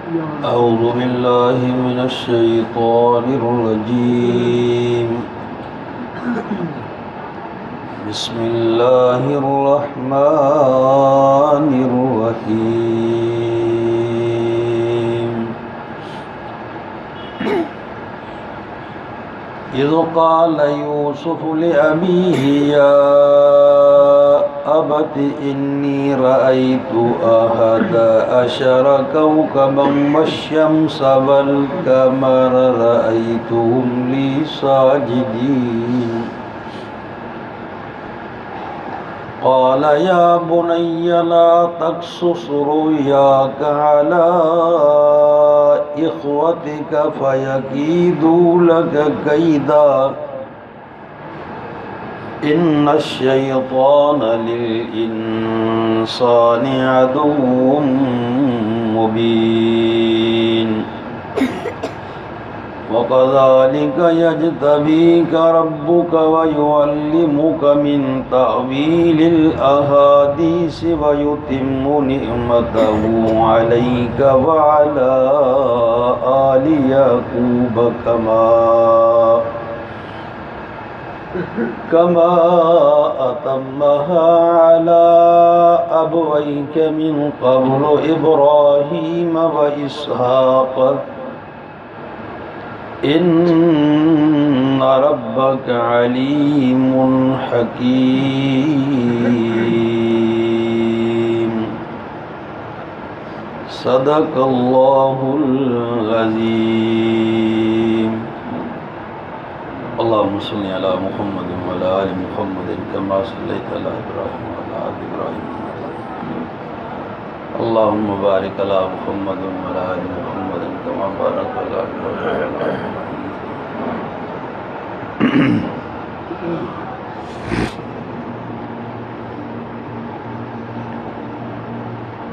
أعوذ بالله من الشيطان الرجيم. بسم الله الرحمن الرحيم. إذ قال يوسف لأبيه يا أبت إني رأيت أحد عشر كوكبا والشمس والقمر رأيتهم لي ساجدين. قال يا بني لا تقصص رؤياك على إخوتك فيكيدوا لك كيدا إن الشيطان للإنسان عدو مبين. وكذلك يجتبيك ربك ويعلمك من تأويل الأحاديث ويتم نعمته عليك وعلى آل يعقوب كما أتمها على أبويك من قبل إبراهيم وإسحاق إن ربك عليم حكيم. صدق الله العظيم. اللهم صل على محمد وعلى آل محمد كما صليت على إبراهيم وعلى آل إبراهيم. اللهم بارك على محمد وعلى آل محمد كما باركت على إبراهيم.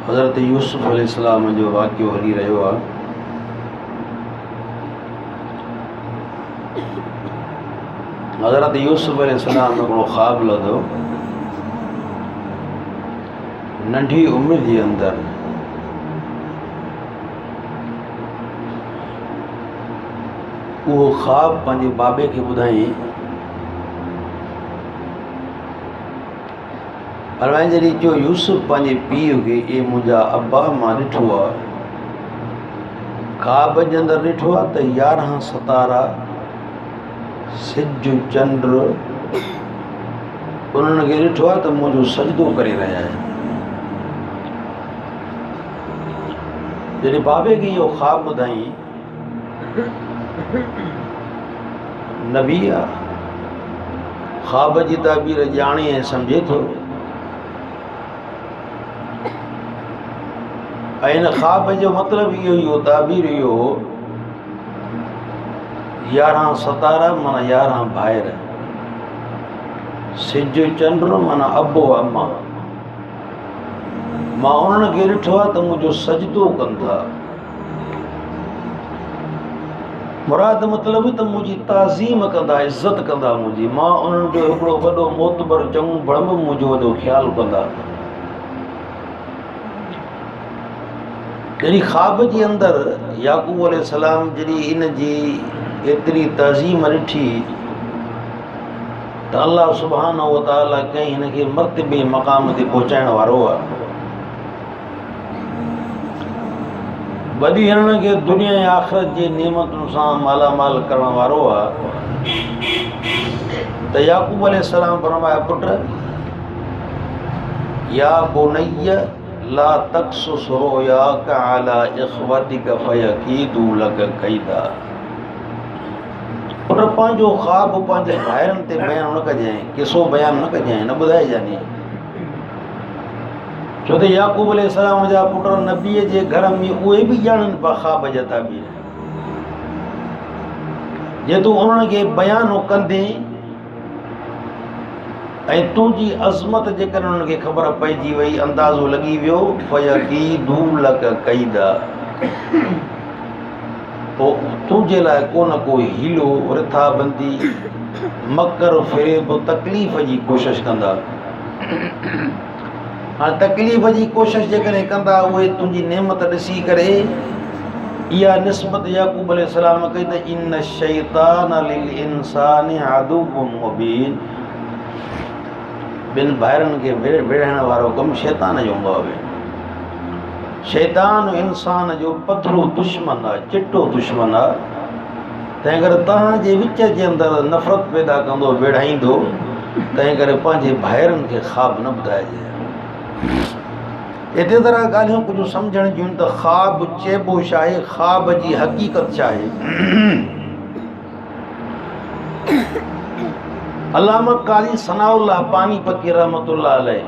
हज़रत यूसुफ अलैहिस्सलाम जो वाक़ियो हली रहियो आहे, हज़रत यूसुफ अलैहिस्सलाम हिकिड़ो ख़्वाबु लधो। नंढी उमिरि जे अंदरि उहो ख़्वाबु पंहिंजे बाबे खे ॿुधाईं। फरमाईं जॾहिं चयो यूसुफ पंहिंजे पीउ खे, ए मुंहिंजा अब्बा, मां ॾिठो आहे, ख़्वाब जे अंदरि ॾिठो आहे त 11 सितारा, सिज चंड, उन्हनि खे ॾिठो आहे त मुंहिंजो सजदो करे रहिया आहिनि। जॾहिं बाबे खे इहो ख़्वाबु ॿुधाईं, नबी आहे, ख़्वाब जी ताबीर ॼाणे ऐं सम्झे थो, ऐं हिन ख़्वाब जो मतिलबु इहो ताबीर इहो 11 सितारा माना 11 भाइर, सिज चंड माना अबो अम्मा, मां उन्हनि खे ॾिठो आहे त मुंहिंजो सजदो कनि था। मुराद मतिलबु त मुंहिंजी ताज़ीम कंदा, इज़त कंदा मुंहिंजी। मां उन्हनि जो हिकिड़ो वॾो मोतबर चङो बड़ंब मुंहिंजो वॾो ख़्यालु कंदा। जॾहिं ख़्वाब जे अंदरि याक़ूब अलैहिस्सलाम जॾहिं इन जी एतिरी ताज़ीम ॾिठी त अल्लाह सुब्हानहू व तआला कंहिं हिन खे मर्तबे मक़ाम ते पहुचाइण वारो आहे। वॾी हिननि खे दुनिया ऐं आख़िरत जे नेमतुनि सां मालामाल करण वारो आहे। त याक़ूब अलैहिस्सलाम फरमाया, पुट, या बुनय्य ला तक़सुस रुयाक अला इख़वतिक फयकीदू लक कैदा। पुट, पंहिंजो ख़्वाब पंहिंजे भाइरनि ते बयानु न कजांइ, किसो बयानु न कजांइ, न ॿुधाइजांइ। छो त याक़ूब अलैहिस्सलाम जा पुट नबीअ जे घर में उहे बि ॼाणनि पिया ख़्वाब जा ताबीर। जे तूं उन्हनि खे बयानु कंदे ऐं तुंहिंजी अज़मत जेकॾहिं उन्हनि खे ख़बर पइजी वई, अंदाज़ो लॻी वियो, फयकीदू लक कैदा, पोइ तुंहिंजे लाइ को न को हीलो, रिथाबंदी, मकर, फ़रेब, तकलीफ़ जी कोशिशि कंदा। हाँ तकलीफ़ जी कोशिशि जेकॾहिं कंदा उहे तुंहिंजी नेमत ॾिसी करे इहा निस्बत याकूब अलैहिस्सलाम कई त इन शैतान लिल इंसान अदुव्वुम मुबीन। ॿिनि भाइरनि खे विढ़ण वारो कमु शैतान जो हूंदो आहे। शैतान इंसान जो पधरो दुश्मन आहे, चिटो दुश्मन आहे। तंहिं करे तव्हांजे विच जे अंदरि नफ़रत पैदा कंदो, विढ़ाईंदो। तंहिं करे पंहिंजे भाइरनि खे ख़्वाब न ॿुधाइजे। एतिरी तरह ॻाल्हियूं कुझु सम्झण जूं त ख़्वाब चइबो छा आहे, ख़्वाब जी हक़ीक़त छा आहे। अल्लामा क़ाज़ी सनाउल्लाह पानीपती रहमतुल्लाह अलैह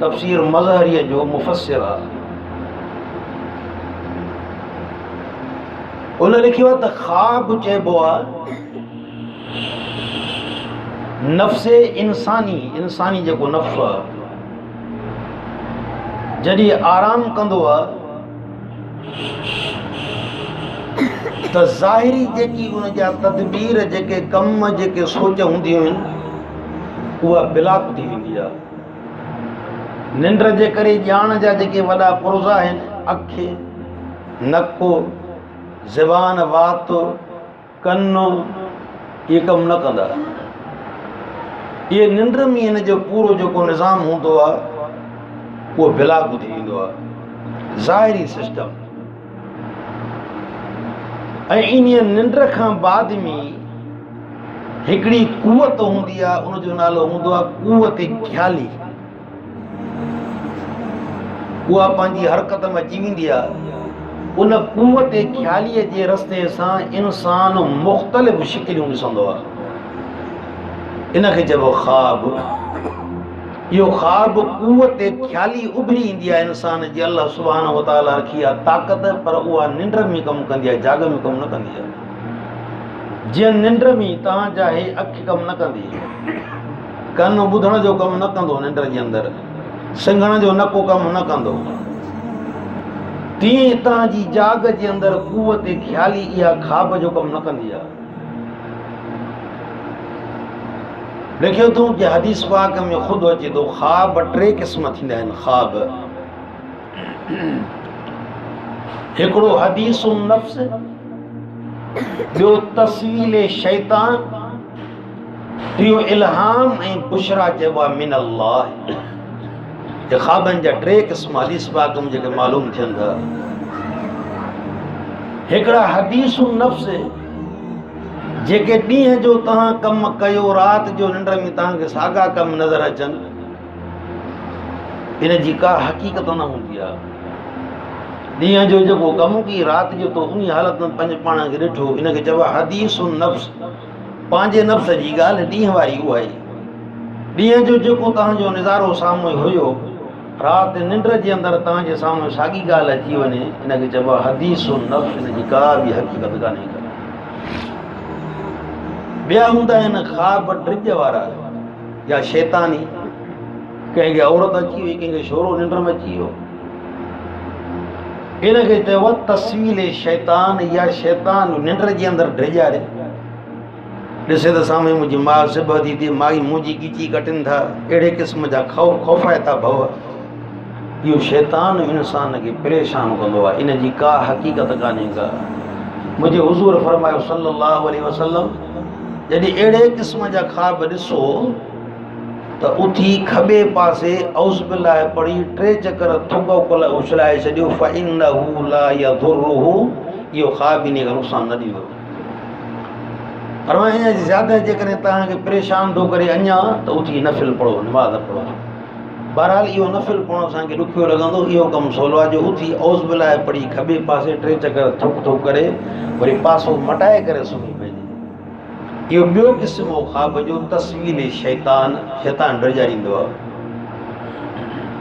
तफ़सीर मज़हरिया जो मुफ़स्सिर आहे। उन लिखियो आहे त ख़्वाब चइबो आहे नफ़्से इंसानी जेको नफ़्स आहे जॾहिं आराम कंदो आहे त ज़ाहिरी जेकी उन जा तदबीर, जेके कम, जेके सोच हूंदियूं आहिनि उहा बिलाक थी वेंदी आहे। निंड जे करे ॼाण जा जेके वॾा पुर्ज़ा आहिनि, अखि, नकु, ज़बान, वात, कनु, इहे कमु न कंदा। इहे निंड में हिन जो पूरो जेको निज़ाम हूंदो आहे उहो बिलाक थी वेंदो आहे, ज़ाहिरी सिस्टम। ऐं इन निंड खां बाद में हिकिड़ी कुवत हूंदी आहे, उनजो नालो हूंदो आहे कुवत ख़्याली। उहा पंहिंजी हरकत में अची वेंदी आहे। उन कुवत ख़्यालीअ जे रस्ते सां इंसान मुख़्तलिफ़ शिकिलियूं ॾिसंदो आहे। इनखे चइबो ख़्वाब। इहो ख़्वाब कुवत ख़्याली उभरी ईंदी आहे इंसान जी। अल्लाह सुब्हानहु व तआला रखी आहे ताक़त, पर उहा निंड में कमु कंदी आहे, जाग में कमु न कंदी आहे। जीअं निंड में तव्हां चाहे अखि कमु न कंदी, कनु ॿुधण जो कमु न कंदो निंड जे अंदरि, सिंघण जो नको कमु न कंदो, तीअं तव्हांजी जाग जे अंदरि कुवत ख़्याली इहा ख़्वाब जो कमु न कंदी आहे। लिखियो अथऊं कि हदीस पाक में ख़ुदि अचे थो ख़्वाब 3 क़िस्म थींदा आहिनि। ख़्वाब हिकिड़ो हदीसुन नफ्स, ॿियो तस्वील शैतान, टियों इल्हाम ऐं बुशरा चइबो आहे मिन अल्लाह। ये ख़्वाबनि जा 3 क़िस्म हदीस पाक में जेके मालूम थियनि था। हिकिड़ा हदीसुन नफ्स जेके ॾींहं जो तव्हां कमु कयो, राति जो निंड में तव्हांखे साॻा कमु नज़र अचनि, इन जी का हक़ीक़त न हूंदी आहे। ॾींहं जो जेको कमु की राति जो तो उन हालत में पंहिंजे पाण खे ॾिठो, इनखे चइबो आहे हदीसुन नफ्स। पंहिंजे नफ़्स जी ॻाल्हि ॾींहं वारी उहा ई। ॾींहं जो जेको तव्हांजो नज़ारो साम्हूं हुयो, राति निंड जे अंदरि तव्हांजे साम्हूं साॻी ॻाल्हि अची वञे, इनखे चइबो आहे हदीसुन नफ्स। इन जी का बि हक़ीक़त कान्हे। ॿिया हूंदा आहिनि ख़्वाब ड्रिज वारा या शैतानी। कंहिंखे औरत अची वई, कंहिंखे छोरो निंड में अची वियो, इनखे चइबो आहे तस्वील शैतान या शैतान निंड जे अंदरि ड्रिजारे। ॾिसे त साम्हूं मुंहिंजी माउ सिब थी थिए, माई मुंहिंजी ॻिची कटनि था, अहिड़े क़िस्म जा ख़ौफ़ाए था भव। इहो शैतान इंसान खे परेशान कंदो आहे। इन जी का हक़ीक़त कान्हे का। मुंहिंजे हुज़ूर फरमायो सल्लल्लाहु अलैहि वसल्लम, जॾहिं अहिड़े क़िस्म जा ख़्वाब ॾिसो त उथी खॿे पासे औज़ बिल्लाह पढ़ी 3 चकर थुक उछलाए छॾियो। फ़इन्नहु ला यदुर्रुहु, इहो ख़्वाब इन खे नुक़सान न ॾींदो। पर अञा ज़्यादा जेकॾहिं तव्हांखे परेशान थो करे अञा, त उथी नफ़िल पढ़ो, नमाज़ पढ़ो। बहरहाल इहो नफ़िल पढ़णु असांखे ॾुखियो लॻंदो, इहो कमु सवलो आहे जो उथी औज़ बिल्लाह पढ़ी खॿे पासे 3 चकर थुक करे वरी पासो मटाए करे सुम्ही पइजे। इहो ॿियो क़िस्म हो ख़्वाब जो, तस्वील शैतान। शैतान ड्रिजारींदो आहे।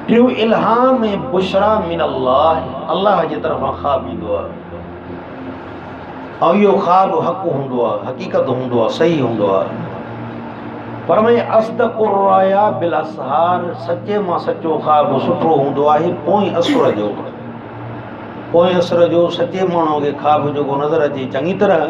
टियों इल्हाम ऐं बुशरा मिन अल्लाह, अल्लाह जे तरफ़ां ख़्वाब ईंदो आहे। ऐं इहो ख़्वाब हक़ हूंदो आहे, हक़ीक़त हूंदो आहे, सही हूंदो आहे। पर में अस्दक़ुर राया बिल असहार, सचे मां सचो ख़्वाब सुठो हूंदो आहे पोइ असुर जो। पोइ असुर जो सचे माण्हू खे ख़्वाब जेको नज़र अचे चङी तरह,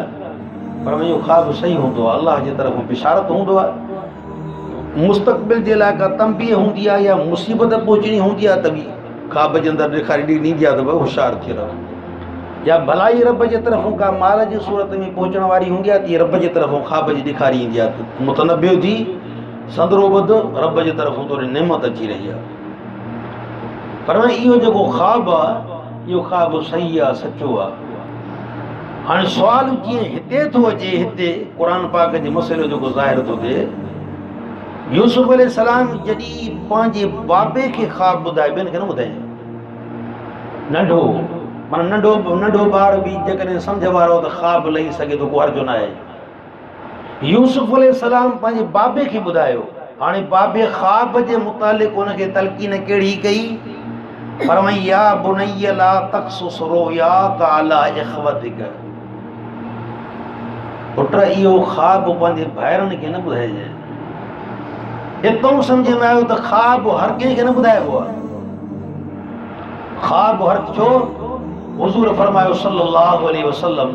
पर में इहो ख़्वाब सही हूंदो आहे, अल्लाह जे तरफ़ बिशारत हूंदो आहे। मुस्तक़बिल जे लाइ का तंबीह हूंदी आहे या मुसीबत पहुचणी हूंदी आहे, त बि ख़्वाब जे अंदरि ॾेखारी ॾींदी आहे त भई होशियारु थी रहो। या भलाई रब जे तरफ़ों का माल जी सूरत में पहुचण वारी हूंदी आहे, तीअं रब जे तरफ़ों ख़्वाब जी ॾेखारी ईंदी आहे। मुतनबियो थी संदरो ॿुध रब जे तरफ़ों तोरी नेमत अची रही आहे। पर इहो जेको ख़्वाब आहे इहो ख़्वाब सही आहे, सचो आहे। हाणे सुवाल जीअं हिते थो अचे, हिते क़ुर पाक जे मसइलो जेको ज़ाहिर थो थिए, यूसुफ अलैहिस्सलाम जॾहिं पंहिंजे बाबे खे ख़्वाब ॿुधाए, ॿियनि खे न ॿुधाए, नंढो माना नंढो ॿार बि जेकॾहिं सम्झ वारो त ख़्वाब लही सघे थो, को हर्ज न आहे। यूसुफ अलैहिस्सलाम पंहिंजे बाबे खे ॿुधायो। हाणे बाबे ख़्वाब जे मुतालिक़ उनखे तलक़ीन कहिड़ी कई, फरमाई या बुनैया ला तक़सुस रुयाका अला इख़वतिक, पुट इहो ख़्वाब पंहिंजे भाइरनि खे न ॿुधाइजे। हितों सम्झ में आयो त ख़्वाब हर कंहिंखे न ॿुधाइबो आहे। ख़्वाब हर छो? हुज़ूर फरमायो सल्लल्लाहु अलैहि वसल्लम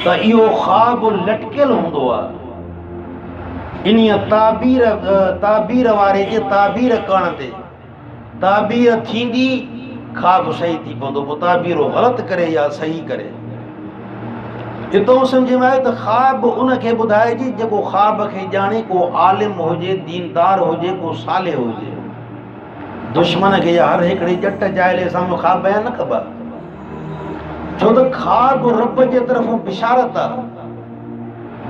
त इहो ख़्वाब लटकियल हूंदो आहे। इन्हीअ ताबीर वारे जे ताबीर करण ते ताबीर थींदी, ख़्वाब सही थी पवंदो, पोइ ताबीर ग़लति करे या सही करे। हितों सम्झ में आयो त ख़्वाब उनखे ॿुधाइजे जेको ख़्वाब खे ॼाणे, को आलिम हुजे, दीनदार हुजे, को साले हुजे। दुश्मन खे या हर हिकिड़े जट जाइले साम्हूं ख़्वाब बयान न कबा, छो त ख़्वाब रब जे तरफ़ों बिशारत आहे।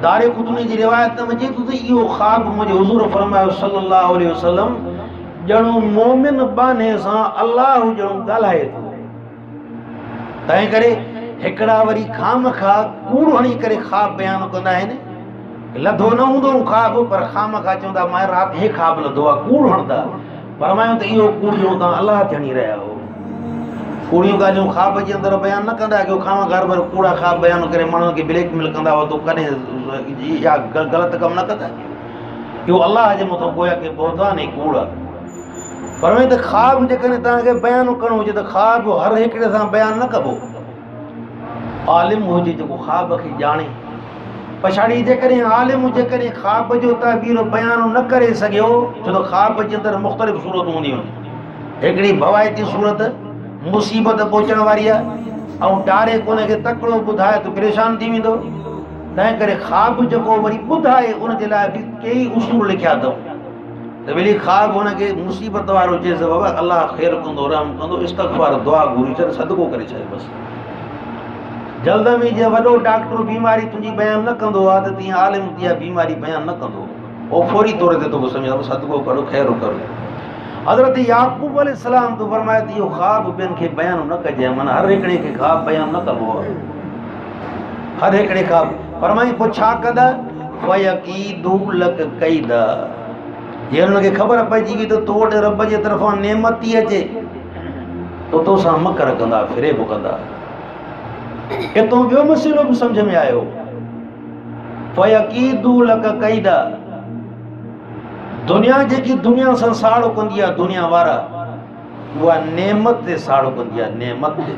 दारे कुतनी जी रिवायत में अचे थो त इहो ख़्वाब मुंहिंजे हुज़ूर फरमायो सल्लल्लाहु अलैहि वसल्लम ॼणो मोमिन बाने सां अल्लाह ॼणो ॻाल्हाए थो। तंहिं करे हिकिड़ा वरी खामखा कूड़ हणी करे ख़्वाब बयानु कंदा आहिनि। लधो न हूंदो ख़्वाब, पर खामखा चवंदा मां राति हे ख़्वाब लधो आहे, कूड़ हणंदा। फरमायूं त इहो कूड़ ॼणो तव्हां अलाह ते हणी रहिया हो। कूड़ियूं ॻाल्हियूं ख़्वाब जे अंदरि बयानु न कंदा कयो, खामखा पर कूड़ा ख़्वाब बयानु करे माण्हुनि खे ब्लैकमेल कंदा हुआ, तो कॾहिं इहा ग़लति कमु न कंदा। इहो अलाह जे मथां गोया के बौधान ऐं कूड़ आहे। पर त ख़्वाब जेकॾहिं तव्हांखे बयानु करिणो हुजे त ख़्वाब हर हिकिड़े सां बयानु न कबो। आलिम हुजे जेको ख़्वाब खे ॼाणे। पछाड़ी जेकॾहिं आलिम जेकॾहिं ख़्वाब जो ताबीर बयानु न करे सघियो, छो त ख़्वाब जे अंदरि मुख़्तलिफ़ सूरतूं हूंदियूं आहिनि। हिकिड़ी भवाइती सूरत मुसीबत पहुचण वारी आहे, ऐं टारे कोन खे तकिड़ो ॿुधाए त परेशान थी वेंदो। तंहिं करे ख़्वाब जेको वरी ॿुधाए उनजे लाइ बि कई उसूल लिखिया अथऊं त वरी ख़्वाब हुनखे मुसीबत वारो चइसि बाबा अलाह ख़ैरु कंदो, रहम कंदो, इस्तग़फ़ार दुआ घुरी छॾ, सदको करे छॾ बसि। जल्द में जीअं वॾो डॉक्टर बीमारी तुंहिंजी बयानु न कंदो आहे त तीअं आलिम इहा बीमारी बयानु न कंदो, उहो फौरी तौर ते तोखे सम्झो सदको करो, ख़ैरु करो। हज़रत याक़ूब अलैहिस्सलाम तो फरमाए त इहो ख़्वाब ॿियनि खे बयानु न कजे, माना हर हिकिड़े खे ख़्वाब बयानु न कबो आहे, हर हिकिड़े ख़्वाब। फरमाई पोइ छा कंदा? फयकीदू लक कैदा, जीअं हुनखे ख़बर पइजी वई त तो वटि रब जे तरफ़ां नेमत थी अचे, तो तोसां मकर कंदा, फ़िरेब कंदा। हितां ॿियो मसइलो बि सम्झ में आयो, फयकीदू लक कैदा। दुनिया जेकी दुनिया सां साड़ो कंदी आहे, दुनिया वारा उहा नेमत ते साड़ो कंदी आहे, नेमत ते।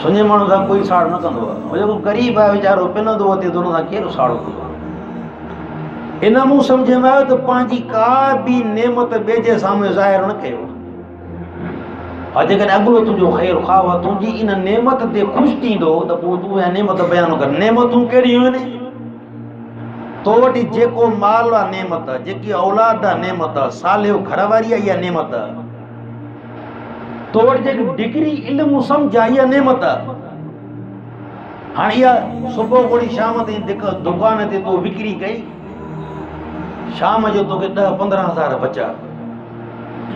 सुञे माण्हू सां कोई साड़ो न कंदो आहे, जेको ग़रीब आहे वीचारो पिनंदो अचे त हुन सां केरु साड़ो कंदो। इन मूं सम्झ में आयो त पंहिंजी का बि नेमत ॿिए जे साम्हूं ज़ाहिर न कयो। हा जेकॾहिं अॻिलो तुंहिंजो ख़ैरु ख़्वाह आहे, तुंहिंजी इन नेमत ते ख़ुशि थींदो त पोइ तूं इहा नेमत बयानु कर। नेमतूं कहिड़ियूं आहिनि? तो वटि जेको माल आहे नेमत आहे, जेकी औलाद आहे नेमत आहे, सालियो घरवारी आहे इहा नेमत आहे, तो वटि जेकी डिग्री इल्मु सम्झ आहे इहा नेमत आहे। हाणे इहा सुबुह खोड़ी शाम ताईं दुकान ते तो विकिरी कई, शाम जो तोखे 10-15 हज़ार बचा।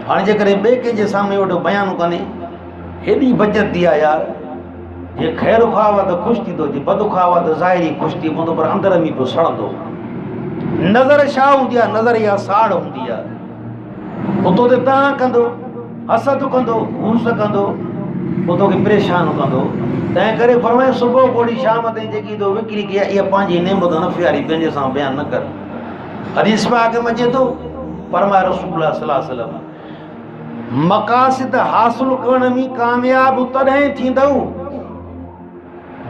हाणे जेकॾहिं ॿिए कंहिंजे साम्हूं वटि बयानु कंदे हेॾी बचत थी आहे यार, जे ख़ैरु ख़्वाह आहे त ख़ुशि थींदो, जे बद ख़्वाह आहे त ज़ाहिरी ख़ुशि थी पवंदो, पर अंदर में पियो सड़ंदो। नज़र छा हूंदी आहे? नज़र इहा साड़ हूंदी आहे। पोइ तोते तव्हां कंदो, हसद कंदो, घूस कंदो, पोइ तोखे परेशान कंदो। तंहिं करे फरमाए सुबुह खोड़ी शाम ताईं जेकी तो विकिरी कई आहे, इहा पंहिंजी नेमत न फियारी, पंहिंजे सां बयानु न कर। हदीस पाक में अचे थो, फरमाए रसूलुल्लाह सल्लल्लाहु अलैहि वसल्लम मक़ासिद हासिल करण में कामयाब तॾहिं थींदव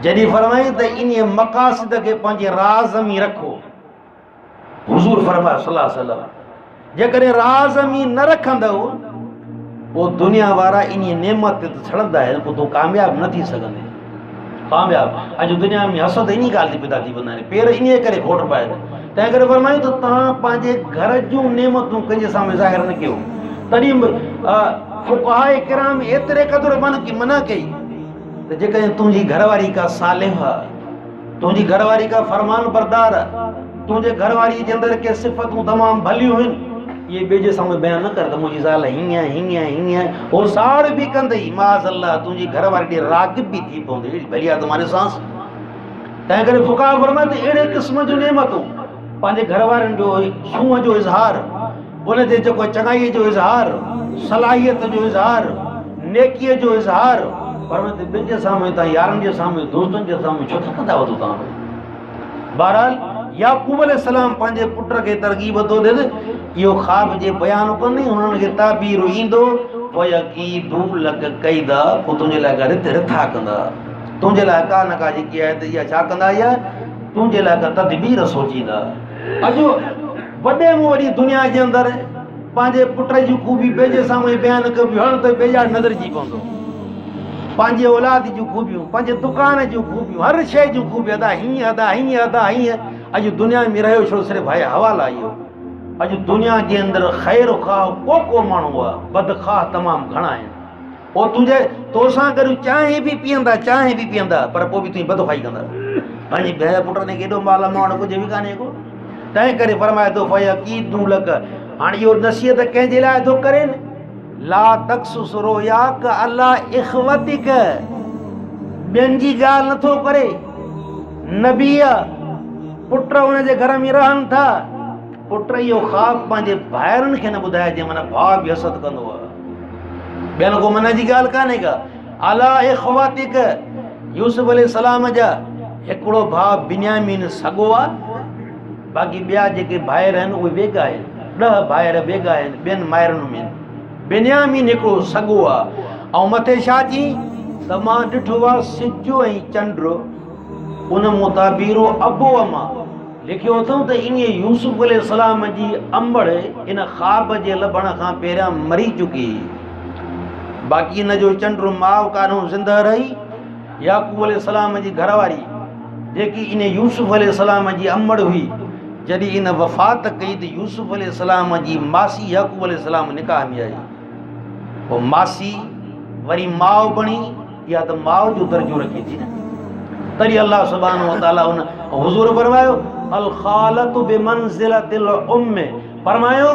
जॾहिं फरमाए त इन मक़ासिद खे पंहिंजे राज़ में रखो। हुज़ूर फरमाए सल्लल्लाहु अलैहि वसल्लम जेकॾहिं राज़ में न रखंदव वो दुनिया वारा इन नेमत ते छड़ंदा है पोइ तूं कामयाब न थी सघंदे कामयाब अॼु दुनिया में हसद इन ॻाल्हि ते पैदा थी वेंदा आहिनि पेर इन करे खोट पाए तंहिं करे फरमायूं त तव्हां पंहिंजे घर जूं नेमतूं कंहिंजे साम्हूं ज़ाहिर न कयो तॾहिं फुक़हा किराम एतिरे क़दुरु मना कई त जेकॾहिं तुंहिंजी घरवारी का सालिह आहे तुंहिंजी घरवारी का फरमान बरदार आहे तुंहिंजे घरवारी जे अंदरि के सिफ़तूं तमामु भलियूं आहिनि ये ॿिए जे साम्हूं बयानु न कर त मुंहिंजी ज़ाल हीअं हीअं हीअं हो साड़ बि कंदई माज़ अल्लाह तुंहिंजी घरवारी ॾे रागिब बि थी पवंदी भली आहे तुम्हारे सांस तंहिं करे फुक़हा फरमाए त अहिड़े क़िस्म जूं नेमतूं पंहिंजे घर वारनि जो सूंहं जो इज़हार उन ते जेको चङाईअ जो इज़हार सलाहियत जो इज़हार नेकीअ जो इज़हार पर ॿिनि जे साम्हूं तव्हां यारनि जे साम्हूं दोस्तनि जे साम्हूं छो था कंदा वधो तव्हां बहरहाल याकूब अलैहिस्सलाम पंहिंजे पुट खे तरग़ीब थो ॾिए इहो ख़्वाब जे बयानु कंदी हुननि खे ताबीर ईंदो फयकीदू लक कैदा पोइ तुंहिंजे लाइ रिथ रिथा कंदा तुंहिंजे लाइ का न का जेकी आहे त इहा छा कंदा इहा तुंहिंजे लाइ का तदबीर सोचींदा अॼु वॾे में वॾी दुनिया जे अंदरि पंहिंजे पुट जी ख़ूबी पंहिंजे साम्हूं बयानु कबी हण त ॿिया नज़रजी पवंदो पंहिंजे औलाद जूं ख़ूबियूं पंहिंजे दुकान जूं ख़ूबियूं हर शइ जूं ख़ूबियूं अदा हीअं अॼु दुनिया में रहियो छो सिर्फ़ु आहे हवाला इहो अॼु दुनिया जे अंदरि ख़ैर ख़्वाह को माण्हू आहे बदख़्वाह तमामु घणा आहिनि पोइ तुंहिंजे तोसां गॾु चांहि बि पीअंदा पर पोइ बि तुंहिंजी बदख़्वाही कंदा पंहिंजी भेण पुट ने केॾो माल मां वटि कुझु बि कान्हे को तंहिं करे फरमाए थो फयकीदू लक हाणे इहो नसीहत कंहिंजे लाइ थो करे ला तक़्सुस रोयाक अला इख़वतिक ॿियनि जी ॻाल्हि नथो करे नबी पुट हुनजे घर में रहनि था पुट इहो ख़्वाब पंहिंजे भाइरनि खे न ॿुधाए जंहिं माना भाउ बि हसद कंदो आहे ॿियनि को मन जी ॻाल्हि कान्हे का अला इख़वतिक यूसुफ अलैहिस्सलाम जा हिकिड़ो भाउ बिन्यामीन सॻो आहे बाक़ी ॿिया जेके भाइर आहिनि उहे बेगा आहिनि 10 भाइर बेगा आहिनि ॿियनि माइरुनि में बिन्यामीन हिकिड़ो सॻो आहे ऐं मथे छा थी त मां ॾिठो आहे सिज ऐं चंड उन मुताबीरो अबो अमा लिखियो अथऊं त इन यूसुफ अलैहिस्सलाम जी अंबड़ इन ख़्वाब जे लभण खां पहिरियां मरी चुकी बाक़ी इन जो चंड माउ कान्हो ज़िंदह रही याकूब अलैहिस्सलाम जी घरवारी जेकी इन यूसुफ अलैहिस्सलाम जी अंबड़ हुई जॾहिं इन वफ़ात कई त यूसुफ अलैहिस्सलाम जी मासी याकूब अलैहिस्सलाम निकाह में आई पोइ मासी वरी माउ बणी इहा त माउ जो दर्जो रखे थी न तॾहिं अल्लाह सुब्हानहु व तआला उन हुज़ूर फरमायो अल ख़ालतु बिमंज़िलतिल उम्म फरमायो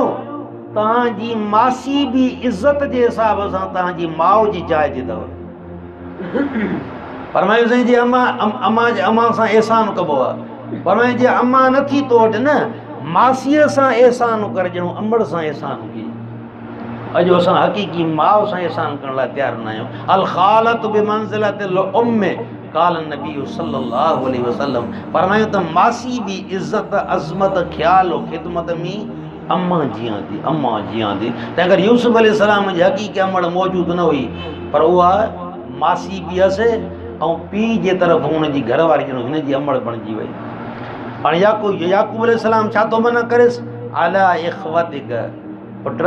तव्हांजी मासी बि इज़त जे हिसाब सां तव्हांजी माउ जी जाइ ते अथव फरमायो साईं जे अम्मा सां एहसान कबो आहे फरमायो जे अम्मा नथी तो वटि न मासीअ सां एहसान कर ॼणो अंबड़ सां एहसान कई अॼु असां हक़ीक़ी माउ सां एहसान करण लाइ तयारु न आहियूं अल ख़ालतु बिमंज़िलतिल उम्म काल नबी सल्लल्लाहु अलैहि वसल्लम फरमायो त मासी बि इज़त अज़मत ख़्याल ख़िदमत में अम्मा जीअं थी तंहिं करे यूसुफ अलैहिस्सलाम जी हक़ीक़ी अमड़ मौजूदु न हुई पर उहा मासी बि हुअसि ऐं पीउ जे तरफ़ हुनजी घरवारी ॼणो हिन जी अमड़ बणिजी वई हाणे याकूब अलैहिस्सलाम छा थो मना करेसि अला इख़वतिक पुट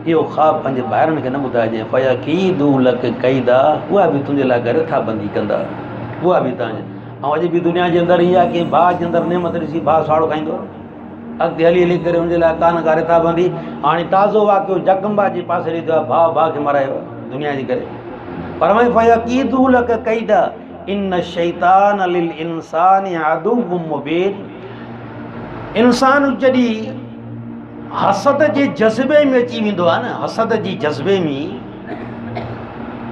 इहो ख़्वाब पंहिंजे ॿाहिरनि खे न ॿुधाइजे फयकीदू लक कैदा उहा बि तुंहिंजे लाइ रिथा बंदी कंदा उहा बि तव्हांजे ऐं अॼु बि दुनिया जे अंदरि इहा की भाउ जे अंदरि नेमत ॾिसी भाउ साड़ो खाईंदो अॻिते हली हली करे हुनजे लाइ कान का रिथा बंदी हाणे ताज़ो वाक़ियो जगंबा जे पासे ॾिठो आहे भाउ खे मरायो दुनिया जे करे पर वरी फयकीदू लक कैदा इन शैतान लिल इंसान अदुव्वुम मुबीन इंसान जॾहिं हसद जे जज़्बे में अची वेंदो आहे न हसद जे जज़्बे में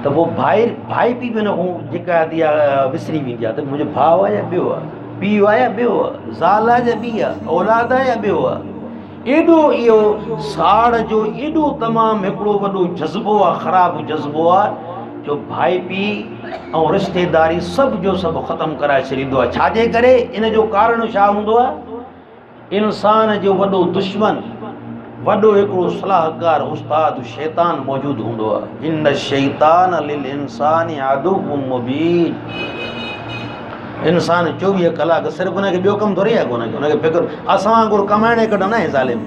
त पोइ भाई पीउ बि न जेका विसरी वेंदी आहे त मुंहिंजो भाउ आहे या ॿियो आहे पीउ आहे या ॿियो आहे ज़ाल आहे या ॿी आहे औलाद आहे या ॿियो आहे एॾो इहो साड़ जो एॾो तमामु हिकिड़ो वॾो जज़्बो आहे ख़राबु जज़्बो आहे जो भाई पीउ ऐं रिश्तेदारी सभु जो सभु ख़तमु कराए छॾींदो आहे छाजे करे इन जो कारण छा हूंदो आहे इंसान जो वॾो दुश्मन वॾो हिकिड़ो सलाहकार उस्ताद शैतान मौजूदु हूंदो आहे इन शैतान लिल इंसान अदुव्वुम मुबीन इंसान 24 कलाक सिर्फ़ु हुनखे ॿियो कमु थोरी आहे कोन हुनखे फिक्र असां वांगुरु कमाइण कढंदा आहियूं ज़ालिम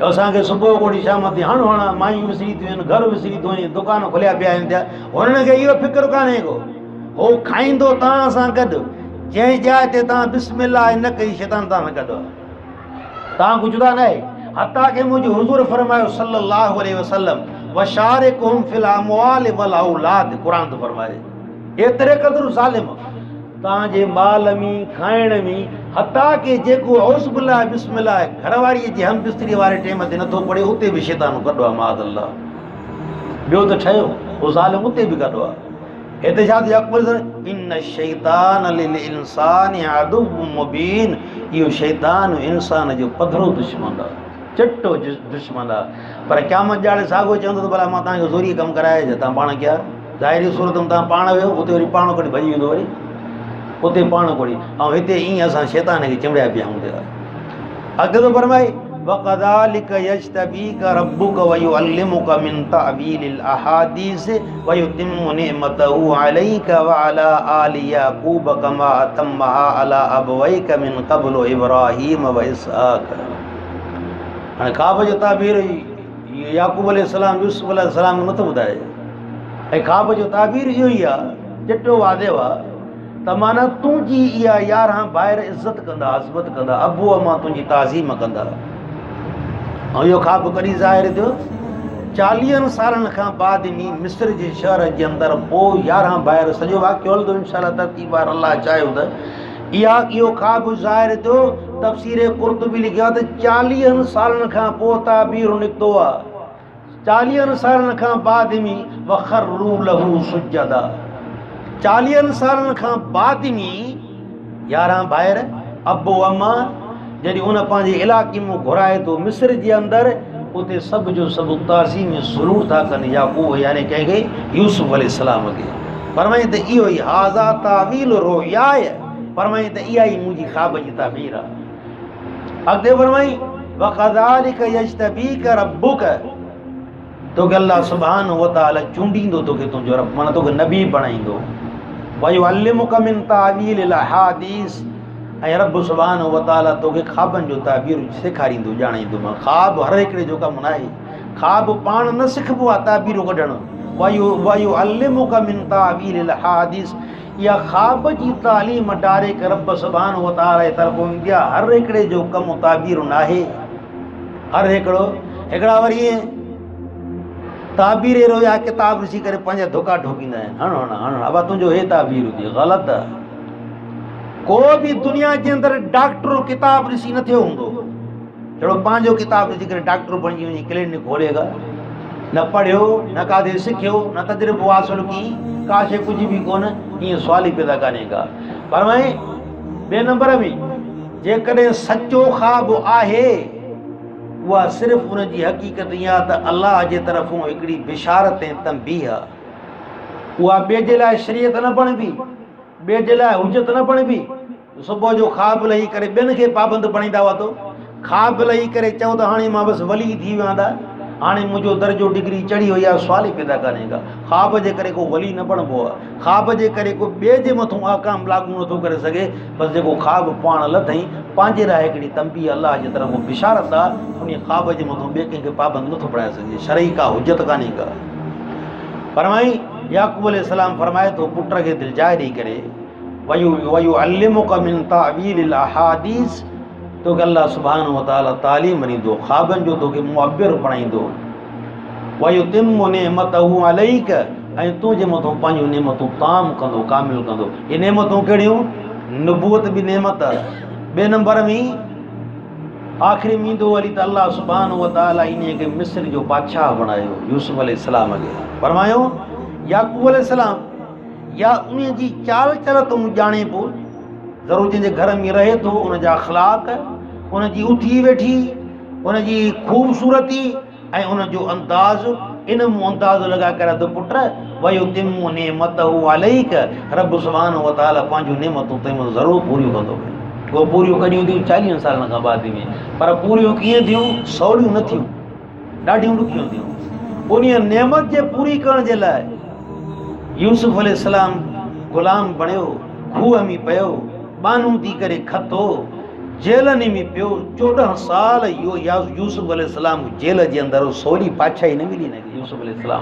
असांखे सुबुह कोड़ी शाम थी हण हणा मायूं विसरी थियूं आहिनि, घर विसरी थो वञे, दुकान खुलिया पिया आहिनि थिया, हुननि खे इहो फिक्र कान्हे को हो खाईंदो तव्हां सां गॾु, जंहिं जाइ ते तव्हां बिस्मिल्लाह न कई शैतान तव्हां न कढो, तव्हां कुझु जुदा न आहे। हता के मुंहिंजो हुज़ूर फरमायो सल्लल्लाहु अलैहि वसल्लम वशारिकुहुम फिल अमवाल वल औलाद, क़ुरान थो फरमाए एतिरे क़दुरु ज़ालिम तव्हांजे माल में खाइण में, हता के जेको औज़ुबिल्लाह बिस्मिल्लाह घरवारीअ जे हम बिस्तरी वारे टाइम ते नथो पढ़े उते बि शैतान कढो आहे माअज़ल्लाह, ॿियो त ठहियो उहो ज़ालिम उते बि कढो आहे। हिते छा थियो अकबर इन शैतान लिल इंसान अदुव्वुम मुबीन, इहो शैतान इंसान जो पधरो दुश्मन आहे, चिट्टो दुश्मन आहे। पर क़यामत ॼाणे साॻियो चवंदो त भला मां तव्हांखे ज़ोरी कमु कराए छा, तव्हां पाण कया ज़ाहिरी सूरत में तव्हां पाण वियो उते वरी पाण कॾहिं भॼी वेंदो, वरी उते पाण कोड़ी, ऐं हिते ईअं असां शैतान खे चिमड़िया पिया हूं पिया। अॻिते थो फरमाए वकज़ालिक यज्तबीक रब्बुक वयुअल्लिमुक मिन तअवीलिल अहादीस वयुतिम्मु निअमतहु अलैक वअला आलि याकूब कमा अतम्महा अला अबवैक मिन क़ब्लु इब्राहीम व इसहाक। हाणे ख़्वाब जो ताबीर याकूब अलैहिस्सलाम यूसुफ अलैहिस्सलाम नथो ॿुधाए, ऐं ख़्वाब जो ताबीर इहो ई आहे, चिट्टो वादे आहे त माना तुंहिंजी इहा यारहं ॿाहिरि इज़त कंदा, अज़मत कंदा, अबूअ मां तुंहिंजी ताज़ीम कंदा। ऐं इहो ख़्वाब कॾहिं ज़ाहिर थियो, 40 सालनि खां बाद में मिस्र जे शहर जे अंदरि पोइ 11 ॿाहिरि सॼो वाक़ियो हलंदो इंशाअल्लाह तरतीब वार अलाह चाहे त इहो ख़्वाब ज़ाहिर थियो। तफ़सीर कुर्तुबी लिखियो आहे त 40 सालनि खां पोइ ताबीर निकितो आहे, 40 सालनि खां बाद में वखर्रू लहू सुजदा, 40 सालनि खां बाद में 11 ॿाहिरि अबो अमा जॾहिं उन पंहिंजे इलाइक़े में घुराए थो मिस्र जे अंदरि, उते सभु जो सभु ताज़ीम सुरूर था कनि याकूब यानी कंहिंखे यूसुफ अलैहिस्सलाम खे। फरमाई त इहो ई हाज़ा तावील रोयाय, फरमाई त इहा ई मुंहिंजी ख़्वाब जी ताबीर आहे। अॻिते फरमाई वकज़ालिक यज्तबीक रब्बुक, तोखे अल्लाह सुब्हानहु व तआला चूंडींदो, तोखे तुंहिंजो रब माना तोखे नबी बणाईंदो। वयुअल्लिमुक मिन तअवीलिल अहादीस, ऐं रब सुब्हानहु व तआला तोखे ख़्वाबनि जो ताबीर सेखारींदो, ॼाणाईंदो। मां ख़्वाब हर हिकिड़े जो कमु न आहे, ख़्वाब पाण न सिखबो आहे ताबीरूं कढणु। वयुअल्लिमुक मिन तअवीलिल अहादीस, इहा ख़्वाब जी तालीम डायरेक्ट रब सुब्हानहु व तआला जी तरफ़ों ईंदी आहे, हर हिकिड़े जो कमु ताबीरूं न आहे। हर हिकिड़ा वरी ताबीर अहिड़ो आहे किताब ॾिसी करे पंहिंजा धोखा ठोकींदा आहिनि, हण अब तुंहिंजो हे ताबीर हुजे ग़लति आहे। को बि दुनिया जे अंदरि डॉक्टर किताब ॾिसी न थियो हूंदो, अहिड़ो पंहिंजो किताब ॾिसी करे डॉक्टर बणिजी वञे क्लिनिक खोलेगा, न पढ़ियो न काथे सिखियो न तजुर्बो हासिल की, का शइ कुझु बि कोन, ईअं सुवाल ई पैदा कान्हे का। पर भाई ॿिए नंबर में जेकॾहिं सचो ख़्वाब आहे उहा सिर्फ़ु उन जी हक़ीक़त इहा त अलाह जे तरफ़ूं हिकिड़ी बिशारत ऐं तंबीह आहे, उहा ॿिए जे लाइ शरीयत न बणिबी, ॿिए जे लाइ हुजत न बणिबी। सुबुह जो ख़्वाब लही करे ॿियनि खे पाबंद बणींदा हुआ, तो ख़्वाब लही करे चओ त हाणे मां बसि वली थी वेंदा, हाणे मुंहिंजो दर्जो डिग्री चढ़ी वई आहे, सुवाल ई पैदा कान्हे का। ख़्वाब जे करे को वली न बणिबो आहे, ख़्वाब जे करे को ॿिए जे मथां आकाम लागू नथो करे सघे। बसि जेको ख़्वाब पाण लथई पंहिंजे लाइ हिकिड़ी तंबीह अलाह जे तरफ़ बिशारत आहे, उन ख़्वाब जे मथां ॿिए कंहिंखे पाबंद नथो बणाए सघे, शरई का हुजत कान्हे का। फरमाई याकूब अलैहिस्सलाम फरमाए थो पुट खे दिलजाए ॾेई करे वयुअल्लिमुक मिन तअवीलिल अहादीस, तोखे अल्लाह सुब्हानहु व तआला तालीम ॾींदो, ख़्वाबनि जो तोखे मुअब्बिर बणाईंदो। वयुतिम्मु निअमतहु अलैक, ऐं तुंहिंजे मथां पंहिंजूं नेमतूं ताम कंदो, कामिल कंदो। इहे नेमतूं कहिड़ियूं? नबूअत बि नेमत आहे। ॿिए नंबर में आख़िरी में ईंदो वरी त अल्लाह सुब्हानहु व तआला इन खे मिस्र जो बादशाह बणायो, यूसुफ अलैहिस्सलाम खे। फरमायो याकूब अलैहिस्सलाम या उन जी चाल चल तूं ॼाणे पोइ, ज़रूरु जंहिंजे घर में रहे थो उन जा अख़लाक, उन जी उथी वेठी, उन जी ख़ूबसूरती ऐं उन जो अंदाज़, इन मूं अंदाज़ लॻाए करे त पुट वयुतिम्मु निअमतहु अलैक, रब सुब्हानहु व तआला पंहिंजूं नेमतूं तंहिं ज़रूरु पूरियूं कंदो। उहो पूरियूं कॾहिं थियूं 40 सालनि खां बाद में, पर पूरियूं कीअं थियूं? सवलियूं न थियूं, ॾाढियूं ॾुखियूं थियूं। उन नेमत जे पूरी करण जे लाइ यूसुफ अलैहिस्सलाम ग़ुलाम बणियो, खूह में पियो, बानू थी करे खतो, जेलनि में पियो 14 साल इहो यूसुफ अलैहिस्सलाम जेल जे अंदरि सोरी पातशाही न मिली न यूसुफ अलैहिस्सलाम।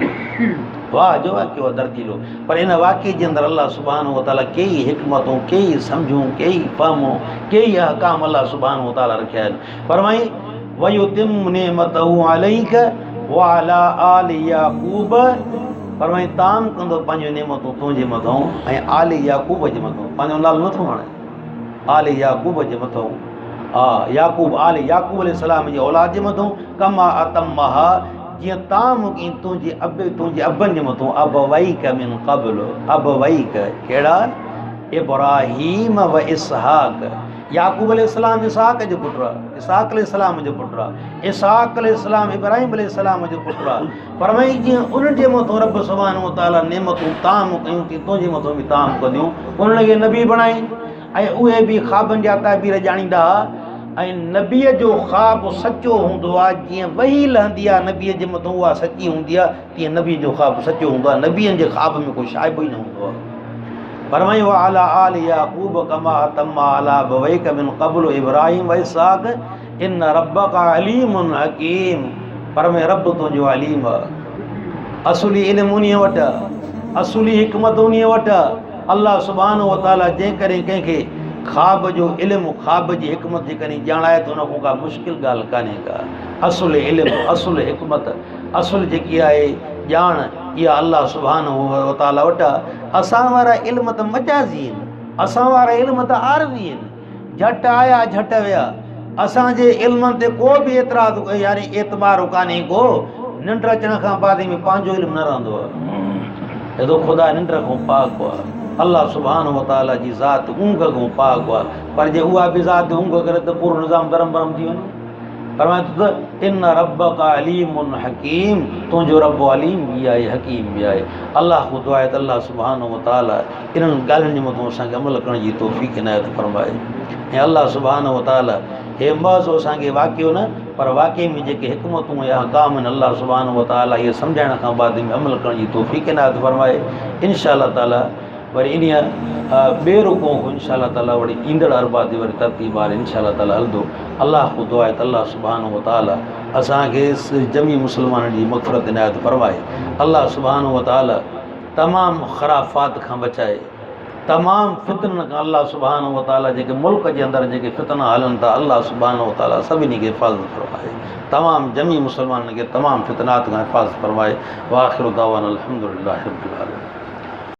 वाह जो वाक़ियो आहे दर्दीलो, पर इन वाक़े जे अंदरि अल्लाह सुब्हानहु व तआला कई हिकमतूं, कई सम्झूं, कई फ़हमूं, कई अहकाम अल्लाह सुब्हानहु व तआला रखिया आहिनि। फरमाई वयुतिम्मु निअमतहु अलैक व अला आलि याक़ूब, फरमाई ताम कंदो पंहिंजूं नेमतूं तुंहिंजे मथां ऐं आलि याक़ूब जे मथां। पंहिंजो नालो नथो हाणे, आलि याक़ूब जे मथां। हा याक़ूब आलि याक़ूब अलैहिस्सलाम जी औलाद जे मथां। कमा अतम्महा, जीअं ताम कई तुंहिंजे अबनि जे मथां। अबवैक मिन क़ब्ल, अबवैक कहिड़ा? इब्राहीम व इसहाक। याक़ूब अलैहिस्सलाम इसहाक जो पुटु आहे, इसहाक अलैहिस्सलाम जो पुटु आहे, इसहाक अलैहिस्सलाम इब्राहीम अलैहिस्सलाम जो पुटु आहे। फरमाई जीअं उन्हनि जे मथां रब सुब्हानहु व तआला नेमतूं ताम कयूं थी, तुंहिंजे मथां बि ताम कंदियूं। उन्हनि खे नबी बणाई ऐं उहे बि ख़्वाबनि जा ताबीर ॼाणींदा। ऐं नबीअ जो ख़्वाबु सचो हूंदो आहे, जीअं वही लहंदी आहे नबीअ जे मथां उहा सची हूंदी आहे, तीअं नबीअ जो ख़्वाबु सचो हूंदो आहे। नबीअनि जे ख़्वाब में कोई शाइबो ई न हूंदो आहे। फरमाई व अला आलि याक़ूब कमा अतम्मा अला अबवैक मिन क़ब्ल इब्राहीम व इसहाक इन रब्बक अलीमुन हकीम। फरमाई रब तुंहिंजो अलीम आहे, असुली इल्मु उन्हीअ वटि आहे, असुली हिकमत उन्हीअ वटि आहे। अल्लाह सुब्हानहु व तआला जंहिं करे कंहिंखे ख़्वाब जो इल्मु, ख़्वाब जी हिकमत जे करे ॼाणाए थो, उन खां का मुश्किल ॻाल्हि कान्हे का। असुल इल्मु, असुल हिकमत, असुल जेकी आहे ॼाण, इहा अल्लाह सुब्हानहु व तआला वटि आहे। असां वारा इल्म त मजाज़ी आहिनि, असां वारा इल्म त आरज़ी आहिनि, झटि आया झटि विया। असांजे इल्मनि ते को बि एतिराज़ यानी एतबार कान्हे को। निंड अचण खां बाद में पंहिंजो इल्मु न रहंदो आहे, हेॾो ख़ुदा निंड खां पाक आहे। अल्लाह सुब्हानहु व तआला जी ज़ात ऊंघ खां पाक आहे, पर जे उहा बि ज़ात ऊंघ करे त पूरो निज़ाम दरम बरम थी वञे। फरमाए थो त इन रब्बक अलीमुन हकीम, तुंहिंजो रब अलीम बि आहे, हकीम बि आहे। अल्लाह खां दुआ आहे त अल्लाह सुब्हानहु व तआला इन्हनि ॻाल्हियुनि जे मथां असांखे अमल करण जी तौफ़ीक़ इनायत फरमाए। ऐं अल्लाह सुब्हानहु व तआला हे महज़ असांखे वाक़ियो न, पर वाक़ई में जेके हिकमतूं ऐं अहकाम आहिनि अल्लाह सुब्हानहु व तआला इहे सम्झाइण खां बाद में अमल करण जी तौफ़ीक़ इनायत फरमाए। इंशा अल्लाह ताला वरी इन ॿिए रुको इंशा अल्लाह ताला वरी ईंदड़ अरबा ते वरी तरतीब वारे इंशा अल्लाह ताला हलंदो। अल्लाह ख़ुद दुआ आहे त अल्लाह सुब्हानहु व तआला असांखे जमी मुस्लमाननि जी मग़फ़िरत इनायत फरमाए। अल्लाह सुब्हानहु व तआला तमामु ख़राफ़ात खां बचाए, तमामु फितननि खां अल्लाह सुब्हानहु व तआला जेके मुल्क जे अंदरि जेके फितना हलनि था, अल्लाह सुब्हानहु व तआला सभिनी खे हिफ़ाज़त फरमाए, तमामु जमी मुस्लमाननि खे तमामु फितनात खां हिफ़ाज़त फरमाए। व आख़िरु दावाना अल्हम्दुलिल्लाहि रब्बिल आलमीन।